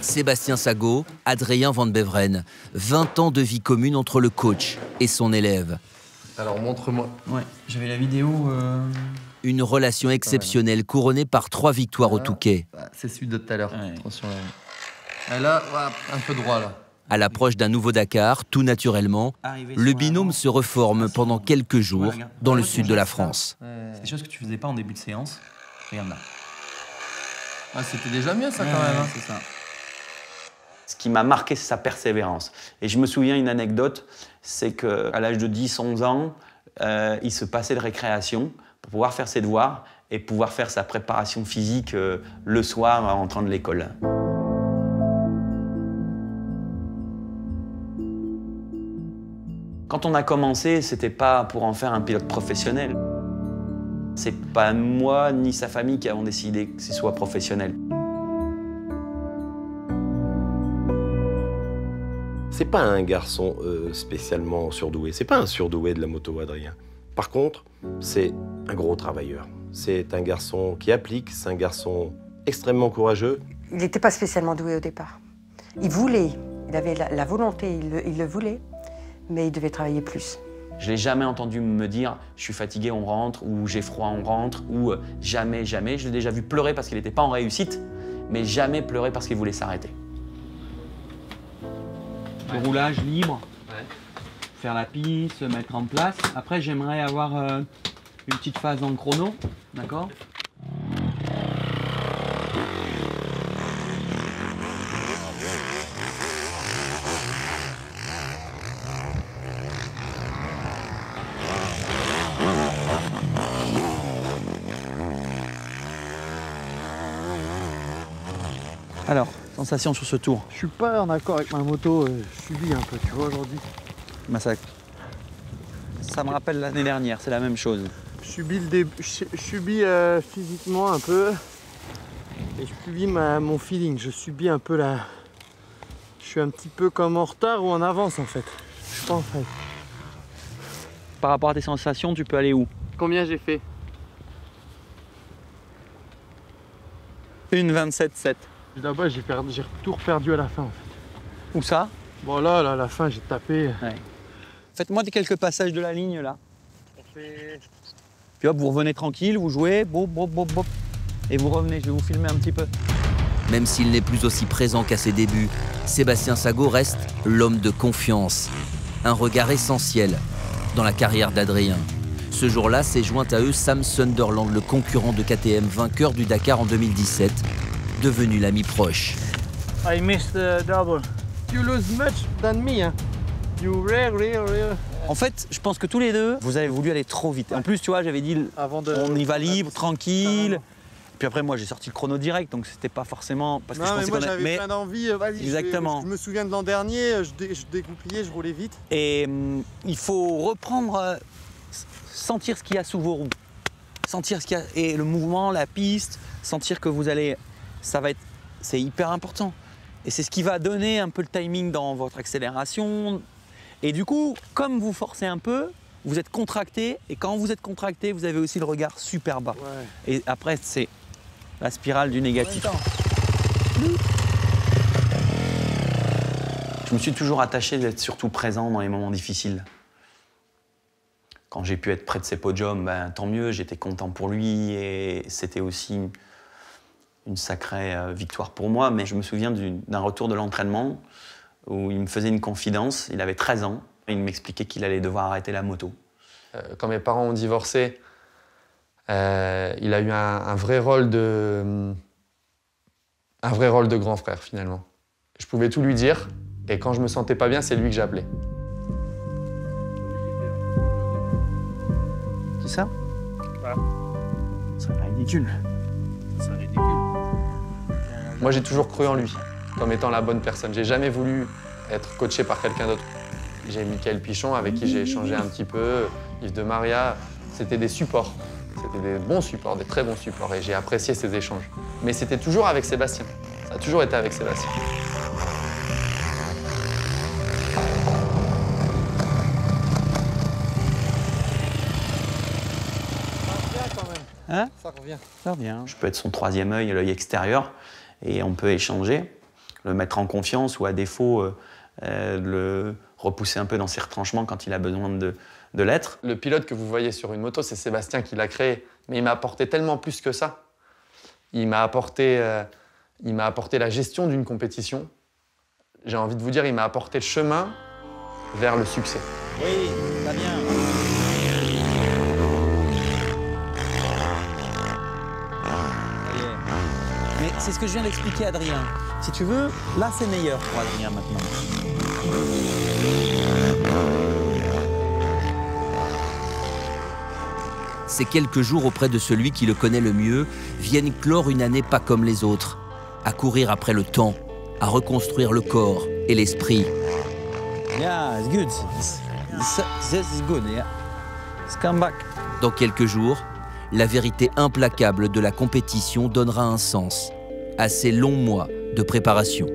Sébastien Sago, Adrien Van Beveren. 20 ans de vie commune entre le coach et son élève. Alors montre-moi. Ouais, j'avais la vidéo. Une relation exceptionnelle couronnée par 3 victoires au Touquet. C'est celui de tout à l'heure. Ouais. Attention là. Et là, voilà, un peu droit là. À l'approche d'un nouveau Dakar, tout naturellement, le binôme se reforme pendant quelques jours dans le sud de la France. C'est des choses que tu faisais pas en début de séance. Regarde là. Ah, c'était déjà mieux ça quand même. Hein. C'est ça. Ce qui m'a marqué, c'est sa persévérance. Et je me souviens une anecdote, c'est qu'à l'âge de 10-11 ans, il se passait de récréation pour pouvoir faire ses devoirs et pouvoir faire sa préparation physique le soir en rentrant de l'école. Quand on a commencé, c'était pas pour en faire un pilote professionnel. C'est pas moi ni sa famille qui avons décidé que ce soit professionnel. C'est pas un garçon spécialement surdoué. C'est pas un surdoué de la moto, Adrien. Par contre, c'est un gros travailleur. C'est un garçon qui applique, c'est un garçon extrêmement courageux. Il n'était pas spécialement doué au départ. Il voulait, il avait la volonté, il le voulait, mais il devait travailler plus. Je l'ai jamais entendu me dire « je suis fatigué, on rentre » ou « j'ai froid, on rentre » ou « jamais, jamais ». Je l'ai déjà vu pleurer parce qu'il n'était pas en réussite, mais jamais pleurer parce qu'il voulait s'arrêter. Le roulage libre, faire la piste, se mettre en place. Après, j'aimerais avoir une petite phase en chrono, d'accord? Alors, sensation sur ce tour? Je suis pas en accord avec ma moto, je subis un peu, tu vois, aujourd'hui. Bah ça me rappelle l'année dernière, c'est la même chose. Je subis physiquement un peu, et je subis mon feeling, je subis un peu la... Je suis un petit peu comme en retard ou en avance, en fait. Je suis pas en fait. Par rapport à tes sensations, tu peux aller où? Combien j'ai fait? 1,27,7. Là-bas, j'ai tout perdu à la fin, en fait. Où ça? Bon, là, à la fin, j'ai tapé. Ouais. Faites-moi quelques passages de la ligne, là. Puis hop, vous revenez tranquille, vous jouez, bop, bop, bop, bop. Et vous revenez, je vais vous filmer un petit peu. Même s'il n'est plus aussi présent qu'à ses débuts, Sébastien Sago reste l'homme de confiance. Un regard essentiel dans la carrière d'Adrien. Ce jour-là, s'est joint à eux Sam Sunderland, le concurrent de KTM, vainqueur du Dakar en 2017, devenu l'ami proche. I missed the double. You lose much than me, hein. You really. En fait, je pense que tous les deux, vous avez voulu aller trop vite. En plus, tu vois, j'avais dit, on y va libre, tranquille. Puis après, moi, j'ai sorti le chrono direct, donc c'était pas forcément... Parce que non, je mais moi, j'avais plein d'envie. Exactement. Je me souviens de l'an dernier, je dégoupillais, je roulais vite. Et il faut reprendre, sentir ce qu'il y a sous vos roues. Sentir ce qu'il y a, et le mouvement, la piste, sentir que vous allez... C'est hyper important. Et c'est ce qui va donner un peu le timing dans votre accélération. Et du coup, comme vous forcez un peu, vous êtes contracté. Et quand vous êtes contracté, vous avez aussi le regard super bas. Ouais. Et après, c'est la spirale du négatif. Ouais, je me suis toujours attaché d'être surtout présent dans les moments difficiles. Quand j'ai pu être près de ses podiums, ben, tant mieux, j'étais content pour lui. Et c'était aussi une sacrée victoire pour moi. Mais je me souviens d'un retour de l'entraînement où il me faisait une confidence. Il avait 13 ans. Et il m'expliquait qu'il allait devoir arrêter la moto. Quand mes parents ont divorcé, il a eu un vrai rôle de grand frère, finalement. Je pouvais tout lui dire, et quand je me sentais pas bien, c'est lui que j'appelais. C'est ça? Voilà. C'est ridicule. C'est ridicule. Moi, j'ai toujours cru en lui, comme étant la bonne personne. J'ai jamais voulu être coaché par quelqu'un d'autre. J'ai Michael Pichon, avec qui j'ai échangé un petit peu, Yves de Maria. C'était des supports. C'était des bons supports, des très bons supports. Et j'ai apprécié ces échanges. Mais c'était toujours avec Sébastien. Ça a toujours été avec Sébastien. Hein? Ça revient. Ça revient. Je peux être son troisième œil, l'œil extérieur, et on peut échanger, le mettre en confiance ou à défaut le repousser un peu dans ses retranchements quand il a besoin de l'être. Le pilote que vous voyez sur une moto, c'est Sébastien qui l'a créé, mais il m'a apporté tellement plus que ça. Il m'a apporté la gestion d'une compétition. J'ai envie de vous dire, il m'a apporté le chemin vers le succès. Oui, ça vient. Mais c'est ce que je viens d'expliquer à Adrien. Si tu veux, là c'est meilleur pour Adrien maintenant. Ces quelques jours auprès de celui qui le connaît le mieux viennent clore une année pas comme les autres, à courir après le temps, à reconstruire le corps et l'esprit. Yeah, it's good. This is good, yeah. Let's come back. Dans quelques jours, la vérité implacable de la compétition donnera un sens à ces longs mois de préparation.